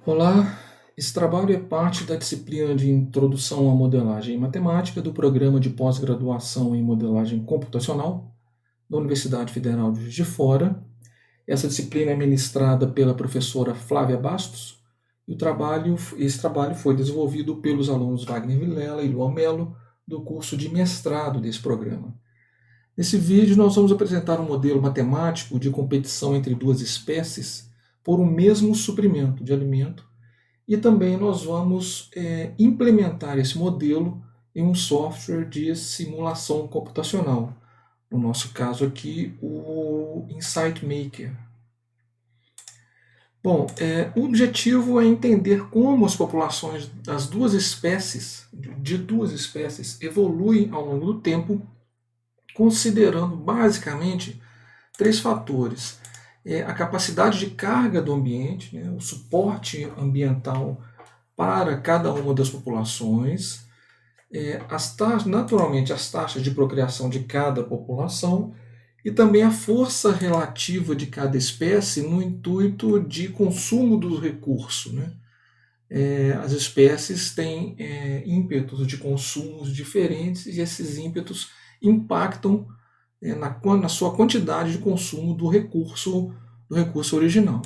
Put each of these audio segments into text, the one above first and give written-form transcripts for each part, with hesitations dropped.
Olá, esse trabalho é parte da disciplina de Introdução à Modelagem e Matemática do Programa de Pós-Graduação em Modelagem Computacional da Universidade Federal de Juiz de Fora. Essa disciplina é ministrada pela professora Flávia Bastos e esse trabalho foi desenvolvido pelos alunos Wagner Vilela e Luan Melo do curso de mestrado desse programa. Nesse vídeo nós vamos apresentar um modelo matemático de competição entre duas espécies por um mesmo suprimento de alimento e também nós vamos implementar esse modelo em um software de simulação computacional. No nosso caso aqui, o Insight Maker. Bom, o objetivo é entender como as populações das duas espécies evoluem ao longo do tempo, considerando basicamente três fatores. A capacidade de carga do ambiente, né, o suporte ambiental para cada uma das populações, naturalmente as taxas de procriação de cada população e também a força relativa de cada espécie no intuito de consumo do recurso. Né? As espécies têm ímpetos de consumos diferentes e esses ímpetos impactam na sua quantidade de consumo do recurso original.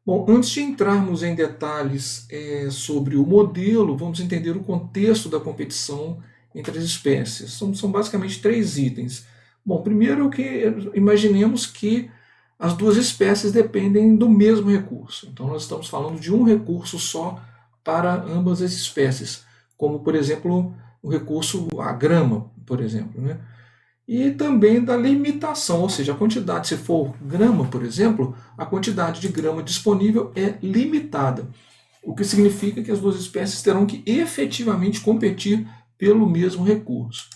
Bom, antes de entrarmos em detalhes sobre o modelo, vamos entender o contexto da competição entre as espécies. São basicamente três itens. Bom, primeiro que imaginemos que as duas espécies dependem do mesmo recurso. Então nós estamos falando de um recurso só para ambas as espécies, como por exemplo o recurso a grama, por exemplo, né? E também da limitação, ou seja, a quantidade, se for grama, por exemplo, a quantidade de grama disponível é limitada, o que significa que as duas espécies terão que efetivamente competir pelo mesmo recurso.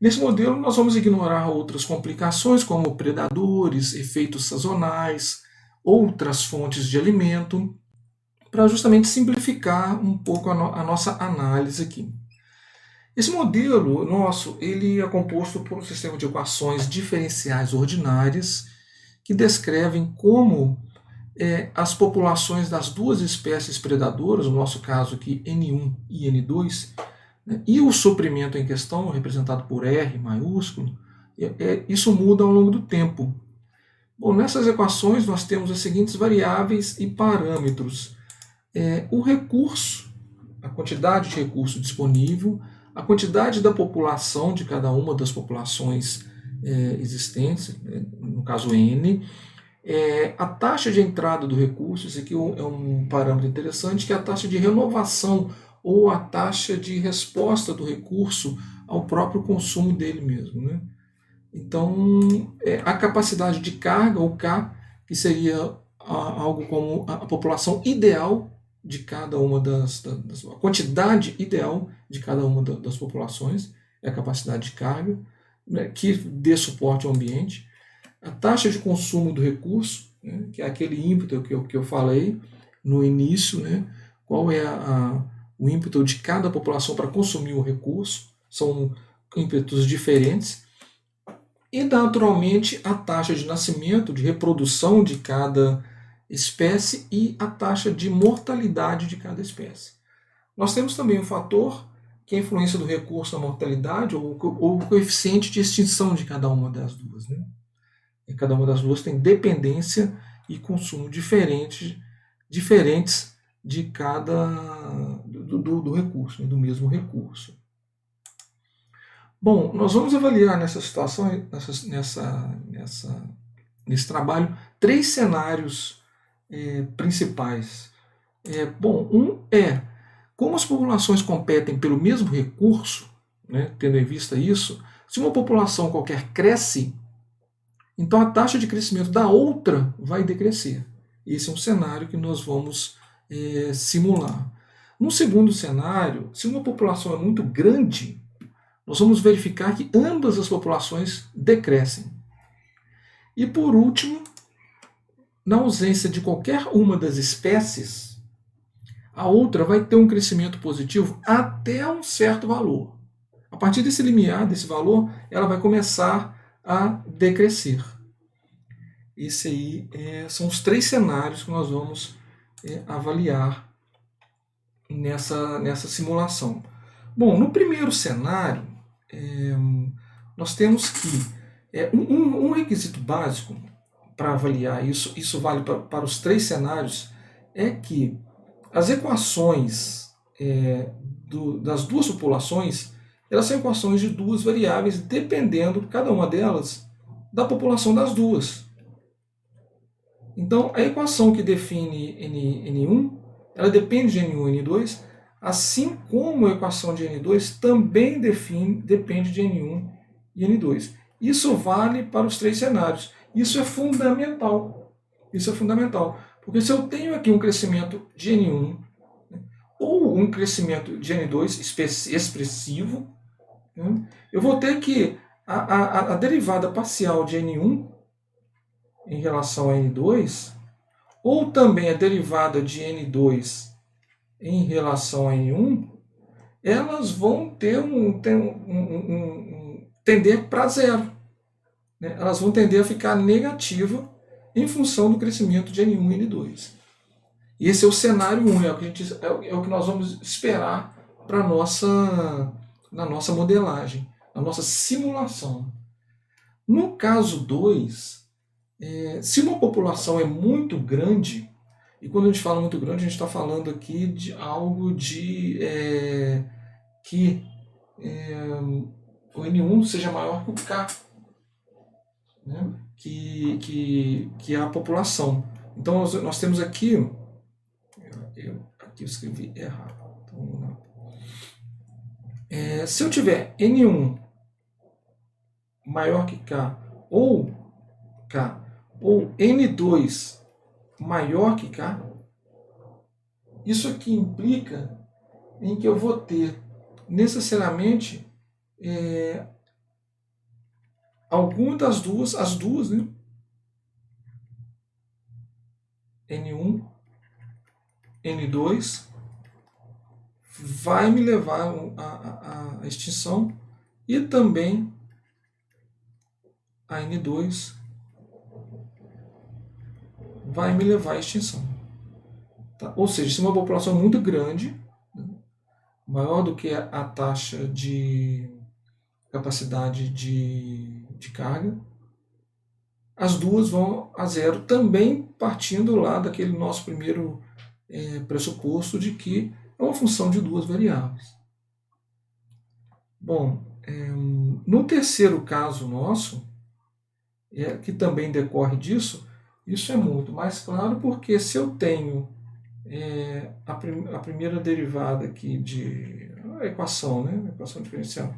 Nesse modelo, nós vamos ignorar outras complicações, como predadores, efeitos sazonais, outras fontes de alimento, para justamente simplificar um pouco a nossa análise aqui. Esse modelo nosso ele é composto por um sistema de equações diferenciais ordinárias que descrevem como as populações das duas espécies predadoras, no nosso caso aqui N1 e N2, né, e o suprimento em questão, representado por R maiúsculo, isso muda ao longo do tempo. Bom, nessas equações nós temos as seguintes variáveis e parâmetros. O recurso, a quantidade de recurso disponível, a quantidade da população de cada uma das populações existentes, no caso N, a taxa de entrada do recurso, esse aqui é um parâmetro interessante, que é a taxa de renovação ou a taxa de resposta do recurso ao próprio consumo dele mesmo. Né? Então, a capacidade de carga, ou K, que seria algo como a população ideal de cada uma a quantidade ideal de cada uma das populações, é a capacidade de carga, né, que dê suporte ao ambiente, a taxa de consumo do recurso, né, que é aquele ímpeto que eu falei no início, né, qual é o ímpeto de cada população para consumir o recurso, são ímpetos diferentes, e naturalmente a taxa de nascimento, de reprodução de cada espécie e a taxa de mortalidade de cada espécie. Nós temos também um fator que é a influência do recurso na mortalidade ou o coeficiente de extinção de cada uma das duas. Né? E cada uma das duas tem dependência e consumo diferentes de cada do recurso, né? Do mesmo recurso. Bom, nós vamos avaliar nessa situação, nesse trabalho, três cenários principais. Bom, um é como as populações competem pelo mesmo recurso, né, tendo em vista isso, se uma população qualquer cresce, então a taxa de crescimento da outra vai decrescer. Esse é um cenário que nós vamos simular. No segundo cenário, se uma população é muito grande, nós vamos verificar que ambas as populações decrescem. E por último, na ausência de qualquer uma das espécies, a outra vai ter um crescimento positivo até um certo valor. A partir desse limiar, desse valor, ela vai começar a decrescer. Esse aí são os três cenários que nós vamos avaliar nessa simulação. Bom, no primeiro cenário, nós temos que um requisito básico para avaliar isso vale para os 3 cenários, é que as equações das 2 populações, elas são equações de 2 variáveis, dependendo, cada uma delas, da população das 2. Então, a equação que define N1, ela depende de N1 e N2, assim como a equação de N2 também depende de N1 e N2. Isso vale para os 3 cenários. Isso é fundamental. Isso é fundamental. Porque se eu tenho aqui um crescimento de N1, né, ou um crescimento de N2 expressivo, né, eu vou ter que a derivada parcial de N1 em relação a N2, ou também a derivada de N2 em relação a N1, elas vão tender para zero. Né? Elas vão tender a ficar negativa em função do crescimento de N1 e N2. E esse é o cenário 1, é o que nós vamos esperar para na nossa modelagem, na nossa simulação. No caso 2, se uma população é muito grande, e quando a gente fala muito grande, a gente está falando aqui de algo que o N1 seja maior que o K, né? que é a população. Então nós temos aqui, aqui eu escrevi errado. Então, vamos lá. Se eu tiver N1 maior que K, ou N2 maior que K, isso aqui implica em que eu vou ter necessariamente alguma das duas, as duas, né? N1, N2, vai me levar à extinção, e também a N2 vai me levar à extinção. Tá? Ou seja, se uma população muito grande, né, maior do que a taxa de capacidade de carga, as duas vão a zero, também partindo lá daquele nosso primeiro pressuposto de que é uma função de 2 variáveis. Bom, no terceiro caso nosso, que também decorre disso, isso é muito mais claro, porque se eu tenho a primeira derivada aqui a equação, né, a equação diferencial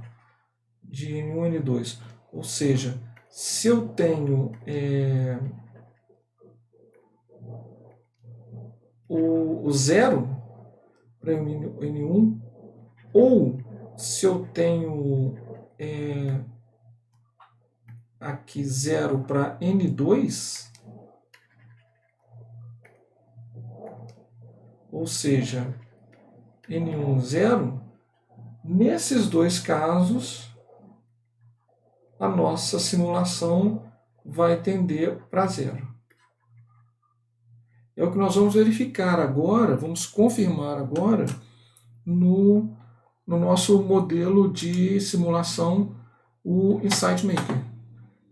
de N1 e N2, ou seja, se eu tenho o zero para N1, ou se eu tenho aqui 0 para N2, ou seja, N1 0, nesses 2 casos, a nossa simulação vai tender para zero. É o que nós vamos verificar agora, vamos confirmar agora no nosso modelo de simulação, o Insight Maker.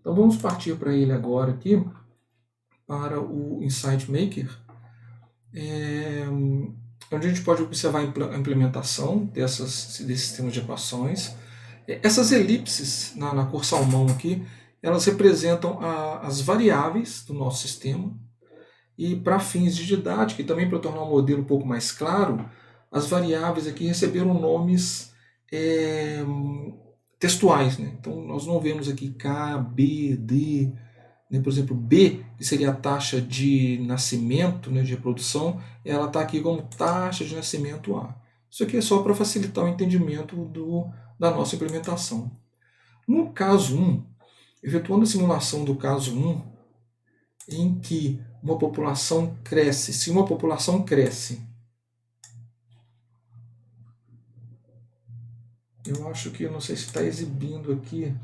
Então vamos partir para ele agora aqui, para o Insight Maker, onde a gente pode observar a implementação desse sistema de equações. Essas elipses na cor salmão aqui, elas representam as variáveis do nosso sistema, e para fins de didática e também para tornar o modelo um pouco mais claro, as variáveis aqui receberam nomes textuais. Né? Então nós não vemos aqui K, B, D, né? Por exemplo, B, que seria a taxa de nascimento, né, de reprodução, ela está aqui como taxa de nascimento A. Isso aqui é só para facilitar o entendimento da nossa implementação. No caso 1, efetuando a simulação do caso 1, em que uma população cresce, se uma população cresce, eu acho que, eu não sei se está exibindo aqui,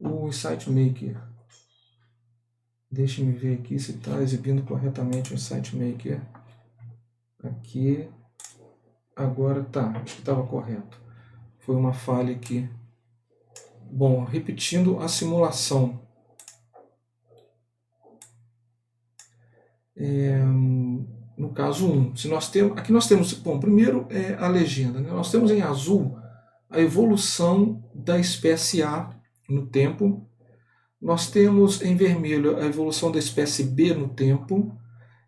o Insight Maker. Deixe-me ver aqui se está exibindo corretamente o Insight Maker. Aqui. Agora tá, acho que estava correto. Foi uma falha aqui. Bom, repetindo a simulação. No caso 1, se nós temos, aqui nós temos, bom, primeiro é a legenda, né? Nós temos em azul a evolução da espécie A no tempo. Nós temos em vermelho a evolução da espécie B no tempo.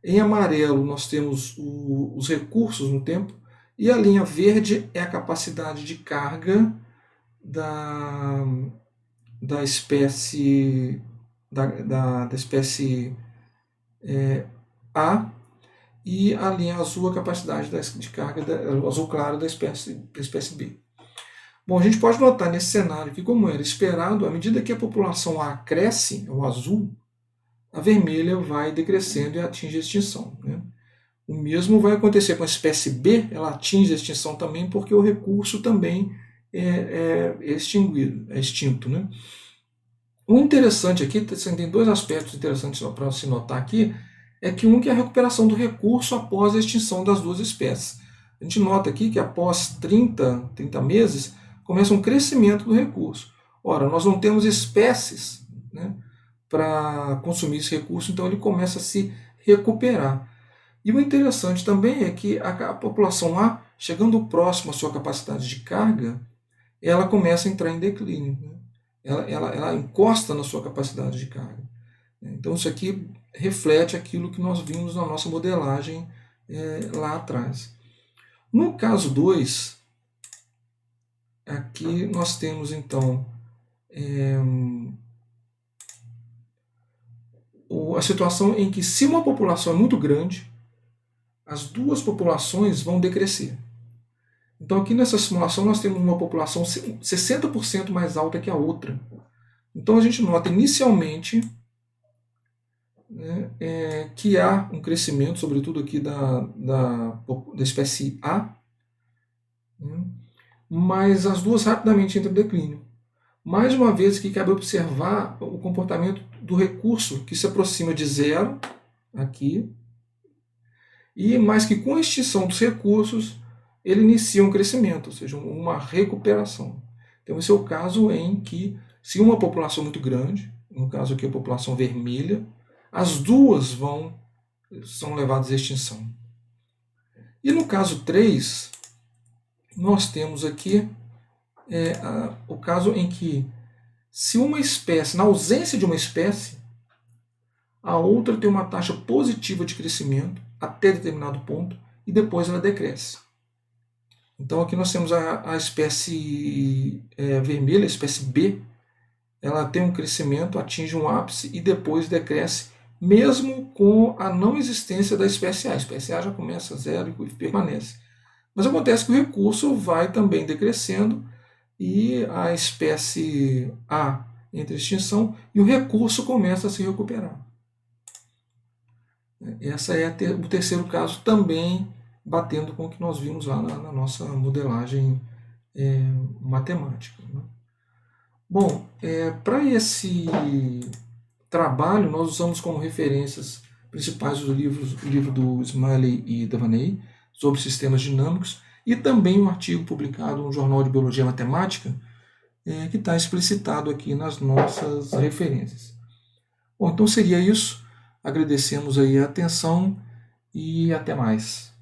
Em amarelo nós temos os recursos no tempo. E a linha verde é a capacidade de carga da espécie da espécie A, e a linha azul a capacidade de carga azul claro da espécie B. Bom, a gente pode notar nesse cenário que, como era esperado, à medida que a população A cresce, o azul, a vermelha vai decrescendo e atinge a extinção, né? O mesmo vai acontecer com a espécie B, ela atinge a extinção também, porque o recurso também é extinto, né? O interessante aqui, tem dois aspectos interessantes para se notar aqui, é que um que é a recuperação do recurso após a extinção das duas espécies. A gente nota aqui que após 30 meses, começa um crescimento do recurso. Ora, nós não temos espécies, né, para consumir esse recurso, então ele começa a se recuperar. E o interessante também é que a população A, chegando próximo à sua capacidade de carga, ela começa a entrar em declínio, né? Ela encosta na sua capacidade de carga. Então isso aqui reflete aquilo que nós vimos na nossa modelagem lá atrás. No caso 2, aqui nós temos então a situação em que, se uma população é muito grande, as duas populações vão decrescer. Então aqui nessa simulação nós temos uma população 60% mais alta que a outra. Então a gente nota inicialmente, né, que há um crescimento, sobretudo aqui da espécie A, né, mas as duas rapidamente entram em declínio. Mais uma vez que cabe observar o comportamento do recurso, que se aproxima de zero, aqui, e mais que com a extinção dos recursos, ele inicia um crescimento, ou seja, uma recuperação. Então esse é o caso em que, se uma população muito grande, no caso aqui a população vermelha, as duas são levadas à extinção. E no caso 3, nós temos aqui o caso em que, se uma espécie, na ausência de uma espécie, a outra tem uma taxa positiva de crescimento até determinado ponto e depois ela decresce. Então aqui nós temos a espécie vermelha, a espécie B, ela tem um crescimento, atinge um ápice e depois decresce, mesmo com a não existência da espécie A. A espécie A já começa a zero e permanece. Mas acontece que o recurso vai também decrescendo e a espécie A entra em extinção e o recurso começa a se recuperar. Esse é o terceiro caso, também batendo com o que nós vimos lá na nossa modelagem matemática, né? Bom, para esse trabalho nós usamos como referências principais o livro do Smalley e Devaney sobre sistemas dinâmicos e também um artigo publicado no Jornal de Biologia Matemática que está explicitado aqui nas nossas referências. Bom, então seria isso. Agradecemos aí a atenção e até mais.